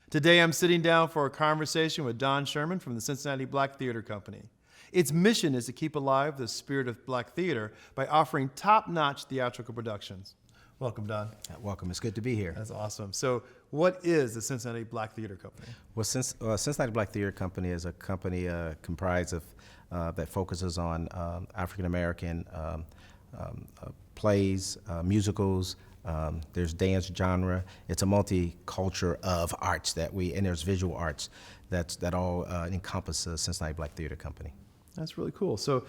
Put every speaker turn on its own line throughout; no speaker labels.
Today I'm sitting down for a conversation with Don Sherman from the Cincinnati Black Theatre Company. Its mission is to keep alive the spirit of Black theater by offering top-notch theatrical productions. Welcome, Don.
Welcome. It's good to be here.
That's awesome. So what is the Cincinnati Black Theatre Company?
Well, Cincinnati Black Theatre Company is a company comprised of that focuses on African American plays, musicals. There's dance genre. It's a multicultural of arts and there's visual arts that all encompass the Cincinnati Black Theatre Company.
That's really cool. So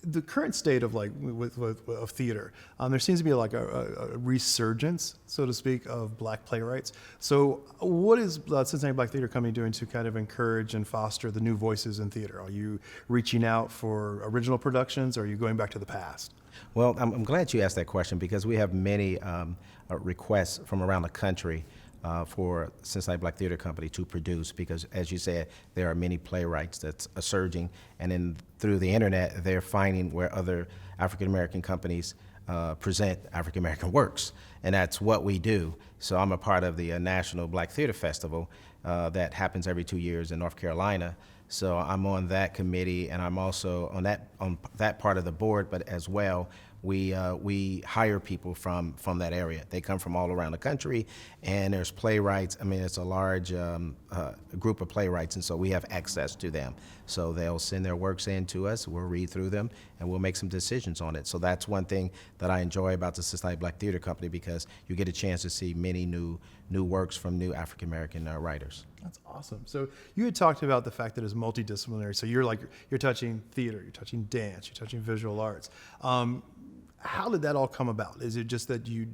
the current state of of theater, there seems to be a resurgence, so to speak, of Black playwrights. So what is Cincinnati Black Theatre Company doing to kind of encourage and foster the new voices in theater? Are you reaching out for original productions, or are you going back to the past?
Well, I'm glad you asked that question because we have many requests from around the country for Cincinnati Black Theatre Company to produce, because as you said, there are many playwrights that's surging, and then through the internet they're finding where other African American companies present African American works, and that's what we do. So I'm a part of the National Black Theatre Festival that happens every 2 years in North Carolina. So I'm on that committee, and I'm also on that part of the board. But as well, we hire people from that area. They come from all around the country, and there's playwrights. I mean, it's a large group of playwrights, and so we have access to them. So they'll send their works in to us. We'll read through them, and we'll make some decisions on it. So that's one thing that I enjoy about the Cincinnati Black Theatre Company, because you get a chance to see many new works from new African American writers.
That's awesome. So you had talked about the fact that it's multidisciplinary. So you're touching theater, you're touching dance, you're touching visual arts. How did that all come about? Is it just that you,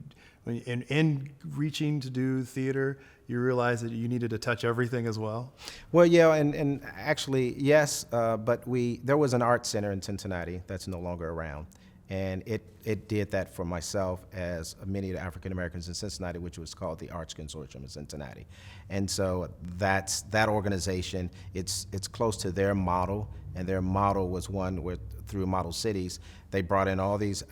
in reaching to do theater, you realized that you needed to touch everything as well?
Well, yeah, and actually, yes, but there was an art center in Cincinnati that's no longer around. And it did that for myself, as many of the African Americans in Cincinnati, which was called the Arts Consortium of Cincinnati. And so that organization, it's close to their model, and their model was one where through Model Cities, they brought in all these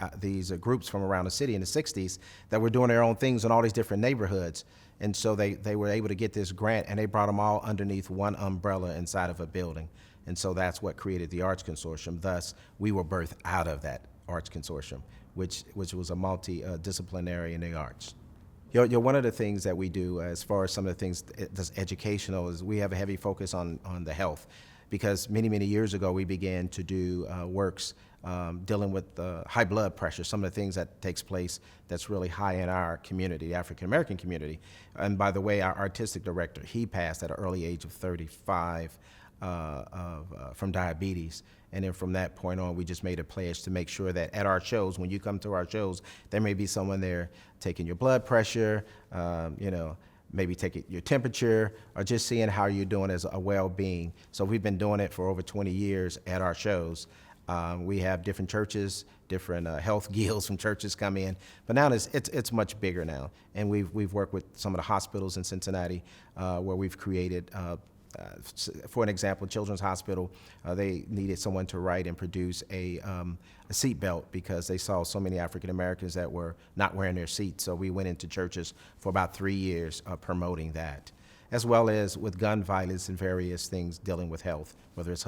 groups from around the city in the 60s that were doing their own things in all these different neighborhoods. And so they were able to get this grant, and they brought them all underneath one umbrella inside of a building. And so that's what created the Arts Consortium. Thus, we were birthed out of that Arts Consortium, which was a multidisciplinary in the arts. One of the things that we do, as far as some of the things that's educational, is we have a heavy focus on the health, because many years ago we began to do works dealing with high blood pressure, some of the things that takes place that's really high in our community, the African American community. And by the way, our artistic director, he passed at an early age of 35 from diabetes. And then from that point on, we just made a pledge to make sure that at our shows, when you come to our shows, there may be someone there taking your blood pressure, maybe taking your temperature, or just seeing how you're doing as a well-being. So we've been doing it for over 20 years at our shows. We have different churches, different health guilds from churches come in, but now it's much bigger now. And we've worked with some of the hospitals in Cincinnati where we've created for an example, Children's Hospital, they needed someone to write and produce a seat belt, because they saw so many African Americans that were not wearing their seats. So we went into churches for about 3 years promoting that, as well as with gun violence and various things dealing with health, whether it's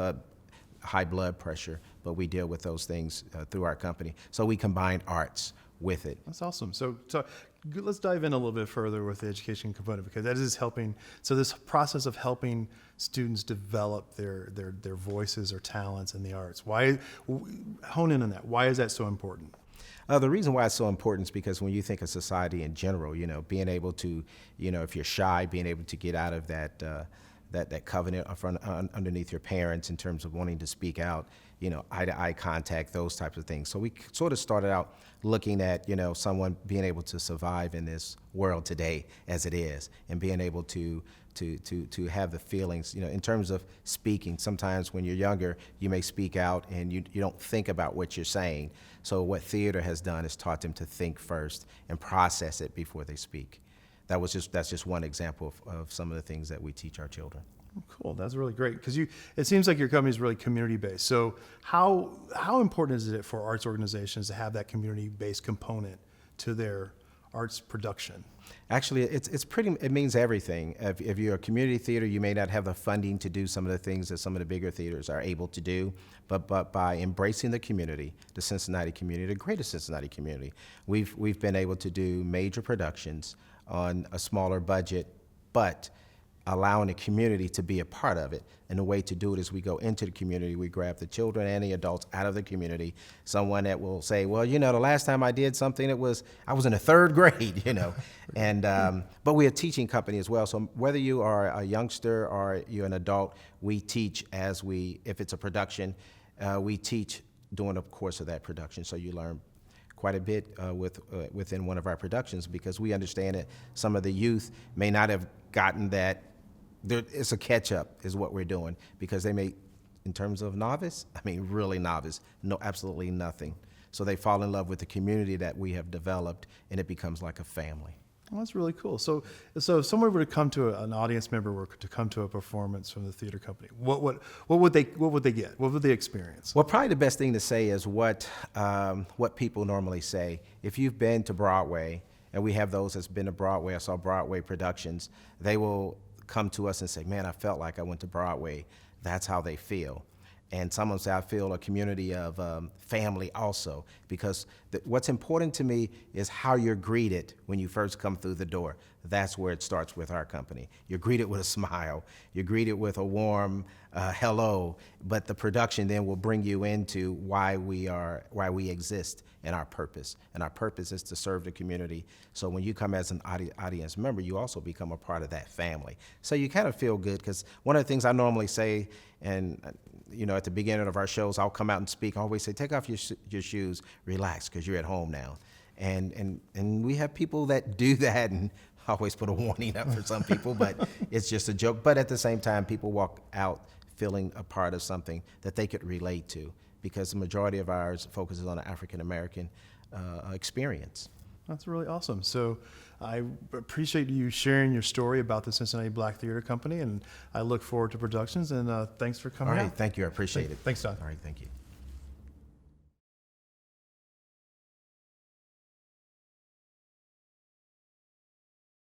high blood pressure, but we deal with those things through our company. So we combine arts with it.
That's awesome. So let's dive in a little bit further with the education component, because that is helping. So this process of helping students develop their voices or talents in the arts. Hone in on that. Why is that so important?
The reason why it's so important is because when you think of society in general, being able to, if you're shy, being able to get out of that covenant underneath your parents in terms of wanting to speak out, eye-to-eye contact, those types of things. So we sort of started out looking at, someone being able to survive in this world today as it is, and being able to have the feelings, in terms of speaking. Sometimes when you're younger, you may speak out and you don't think about what you're saying. So what theater has done is taught them to think first and process it before they speak. That's just one example of some of the things that we teach our children.
Cool, that's really great, because it seems like your company is really community-based. So how important is it for arts organizations to have that community-based component to their arts production?
Actually, it means everything. If you're a community theater, you may not have the funding to do some of the things that some of the bigger theaters are able to do, but by embracing the community, the Cincinnati community, the greater Cincinnati community, we've been able to do major productions on a smaller budget, but allowing the community to be a part of it. And the way to do it is we go into the community, we grab the children and the adults out of the community. Someone that will say, well, the last time I did something, I was in the third grade, And, but we're a teaching company as well. So whether you are a youngster or you're an adult, we teach if it's a production, we teach during the course of that production. So you learn quite a bit within one of our productions, because we understand that some of the youth may not have gotten that. It's a catch-up is what we're doing, because they may, in terms of novice, really novice, know absolutely nothing. So they fall in love with the community that we have developed, and it becomes like a family.
Well, that's really cool. So if someone were to come to an audience member were to come to a performance from the theater company, what would they get? What would they experience?
Well, probably the best thing to say is what people normally say. If you've been to Broadway, and we have those that's been to Broadway, I saw Broadway productions, they will come to us and say, man, I felt like I went to Broadway. That's how they feel. And some of them say, I feel a community of family also, because what's important to me is how you're greeted when you first come through the door. That's where it starts with our company. You're greeted with a smile. You're greeted with a warm hello, but the production then will bring you into why we exist and our purpose. And our purpose is to serve the community. So when you come as an audience member, you also become a part of that family. So you kind of feel good, because one of the things I normally say, and at the beginning of our shows, I'll come out and speak. I always say, take off your shoes, relax, because you're at home now. And we have people that do that, and I always put a warning up for some people, but it's just a joke. But at the same time, people walk out feeling a part of something that they could relate to, because the majority of ours focuses on the African-American experience.
That's really awesome. So I appreciate you sharing your story about the Cincinnati Black Theatre Company, and I look forward to productions, and thanks for coming
All right,
out.
thank you. I appreciate it.
Thanks, Don.
All right, thank you.